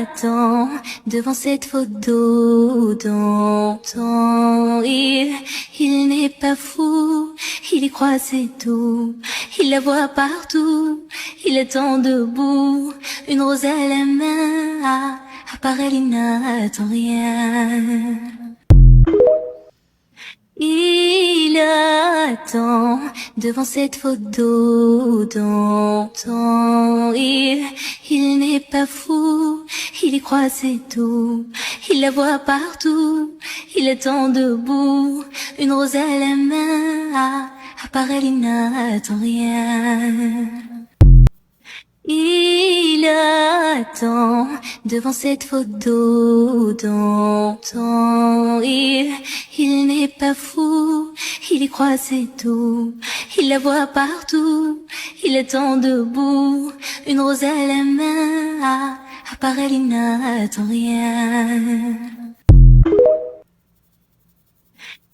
attend devant cette photo d'antan. Il n'est pas fou, il y croit c'est tout. Il la voit partout, il attend debout. Une rose à la main, à part elle il n'attend rien. Il attend devant cette photo d'antan. Il n'est pas fou, il y croit c'est tout. Il la voit partout, il attend debout. Une rose à la main, à part elle il n'attend rien. Il attend devant cette photo d'antan. Il n'est pas fou, il y croit c'est tout. Il la voit partout, il attend debout. Une rose à la main, à part elle il n'attend rien.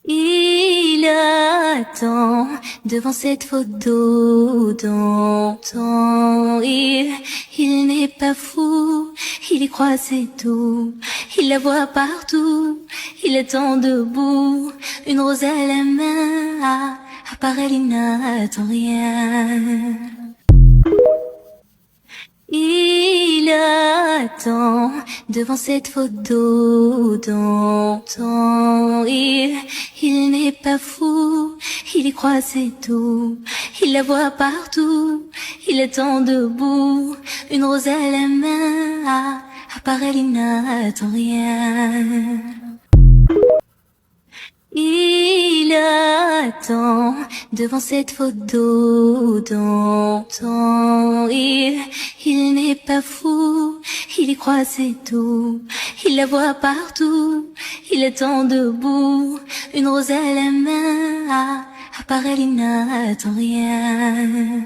Il attend devant cette photo d'antan. Il n'est pas fou, il y croit c'est tout. Il la voit partout, il attend debout. Une rose à la main, à part elle il n'attend rien. Il attend devant cette photo d'antan. Il n'est pas fou, il y croit c'est tout. Il la voit partout, il attend debout. Une rose à la main, à part elle il n'attend rien. Il attend devant cette photo d'antan. Il n'est pas fou, il y croit c'est tout. Il la voit partout, il attend debout. Une rose à la main, à part elle il n'attend rien.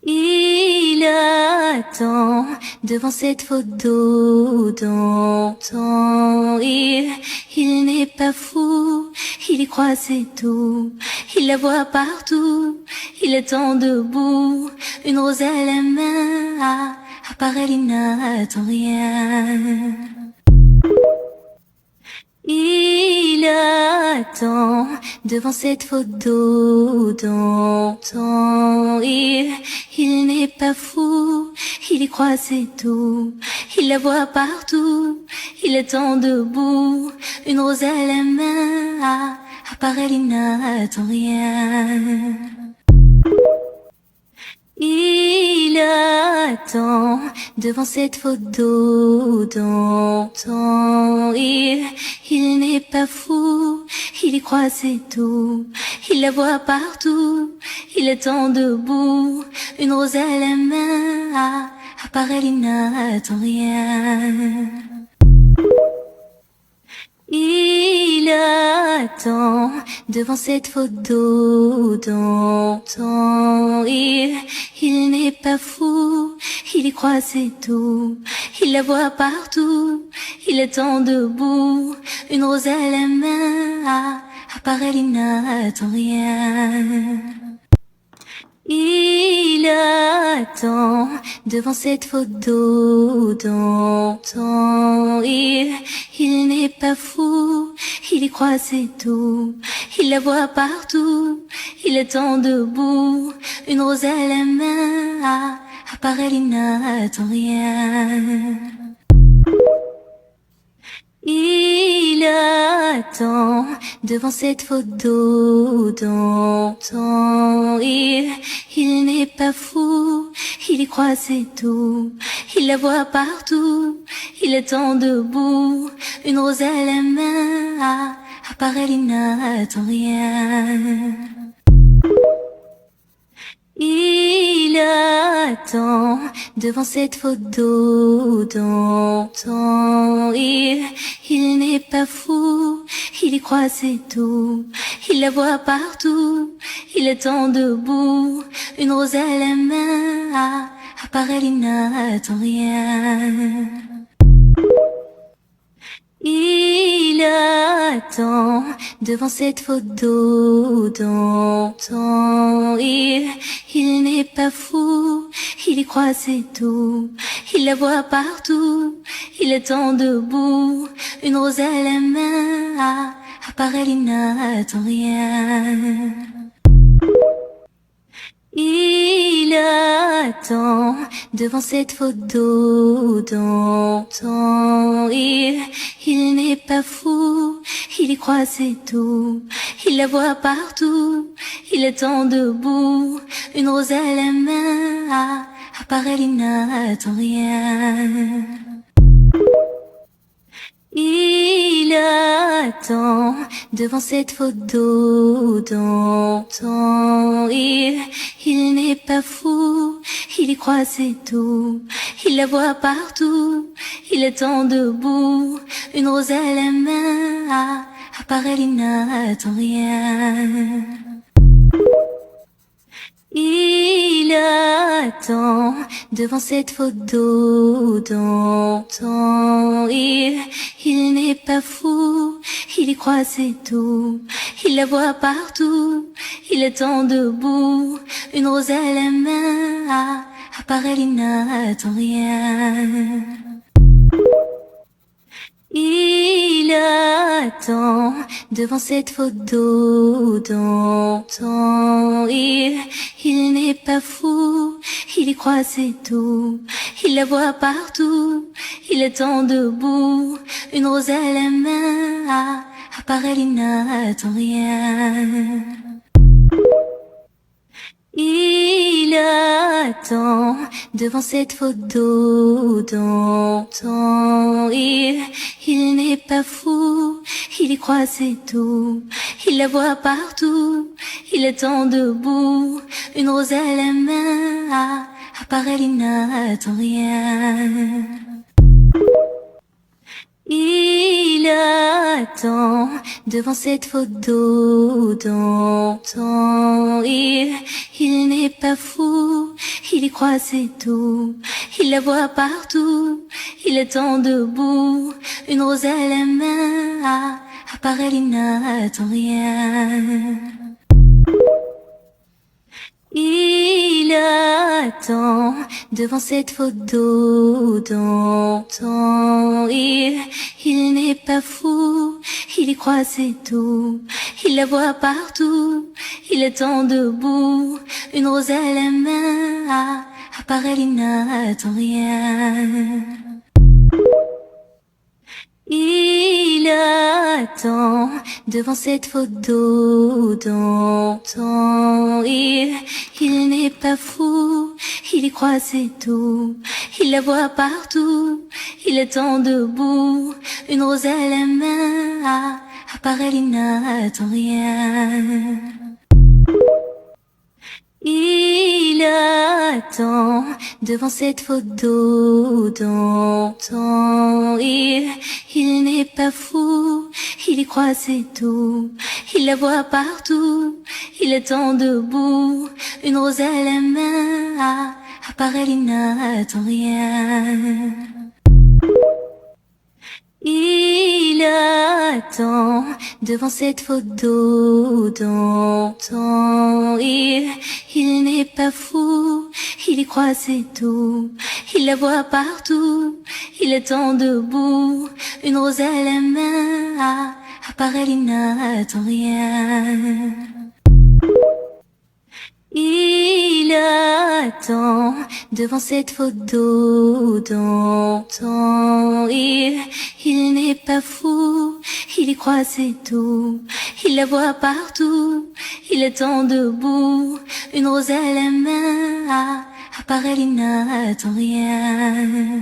Il attend devant cette photo d'antan. Il n'est pas fou, il y croit c'est tout. Il la voit partout, il attend debout. Une rose à la main, à part elle il n'attend rien. Il attend devant cette photo d'antan. Il n'est pas fou, il y croit c'est tout. Il la voit partout, il attend debout. Une rose à la main, à part elle il n'attend rien. Il attend devant cette photo d'antan. Il n'est pas fou, il y croit c'est tout. Il la voit partout, il attend debout. Une rose à la main, à part elle il n'attend rien. Il attend devant cette photo d'antan. Il n'est pas fou, il y croit c'est tout. Il la voit partout, il attend debout. Une rose à la main, à part elle il n'attend rien. Il attend devant cette photo d'antan. Il n'est pas fou, il y croit c'est tout. Il la voit partout, il attend debout. Une rose à la main, à part elle il n'attend rien. Il attend devant cette photo d'antan. Il n'est pas fou, il y croit c'est tout. Il la voit partout, il attend debout. Une rose à la main, à part elle il n'attend rien. Il attend devant cette photo d'antan. Il n'est pas fou, il y croit c'est tout. Il la voit partout, il attend debout. Une rose à la main, à part elle il n'attend rien. Il attend devant cette photo d'antan. Il n'est pas fou, il y croit c'est tout. il la voit partout, il attend debout, une rose à la main, à part elle il n'attend rien. Il attend devant cette photo d'antan. Il n'est pas fou, il y croit c'est tout. Il la voit partout, il attend debout, une rose à la main, à part elle il n'attend rien. Il attend devant cette photo d'antan. Il n'est pas fou, il y croit c'est tout. Il la voit partout, il attend debout, une rose à la main, à part elle il n'attend rien. Il attend devant cette photo d'antan. Il n'est pas fou, il y croit c'est tout. Il la voit partout, il attend debout, une rose à la main, à part elle il n'attend rien. Il attend devant cette photo d'antan. Il n'est pas fou, il y croit c'est tout. Il la voit partout, il attend debout, une rose à la main, à part elle il n'attend rien. Il attend devant cette photo d'antan. Il n'est pas fou, il y croit c'est tout. Il la voit partout, il attend debout, une rose à la main, à part elle il n'attend rien. Il attend devant cette photo d'antan. Il n'est pas fou, il y croit c'est tout. Il la voit partout, il attend debout, une rose à la main, à part elle il n'attend rien. Il attend devant cette photo d'antan. Il n'est pas fou, il y croit c'est tout. Il la voit partout, il attend debout, une rose à la main, à part elle il n'attend rien. Il attend devant cette photo d'antan. Il n'est pas fou, il y croit c'est tout. Il la voit partout, il attend debout, une rose à la main, à part elle il n'attend rien. Il attend devant cette photo d'antan. Il n'est pas fou, il y croit c'est tout. Il la voit partout, il attend debout, une rose à la main, à part elle il n'attend rien. Il attend devant cette photo d'antan. Il n'est pas fou, il y croit c'est tout. Il la voit partout, il attend debout, une rose à la main, à part elle il n'attend rien. Il attend devant cette photo d'antan. Il n'est pas fou, il y croit c'est tout. Il la voit partout, il attend debout, une rose à la main, à part elle il n'attend rien.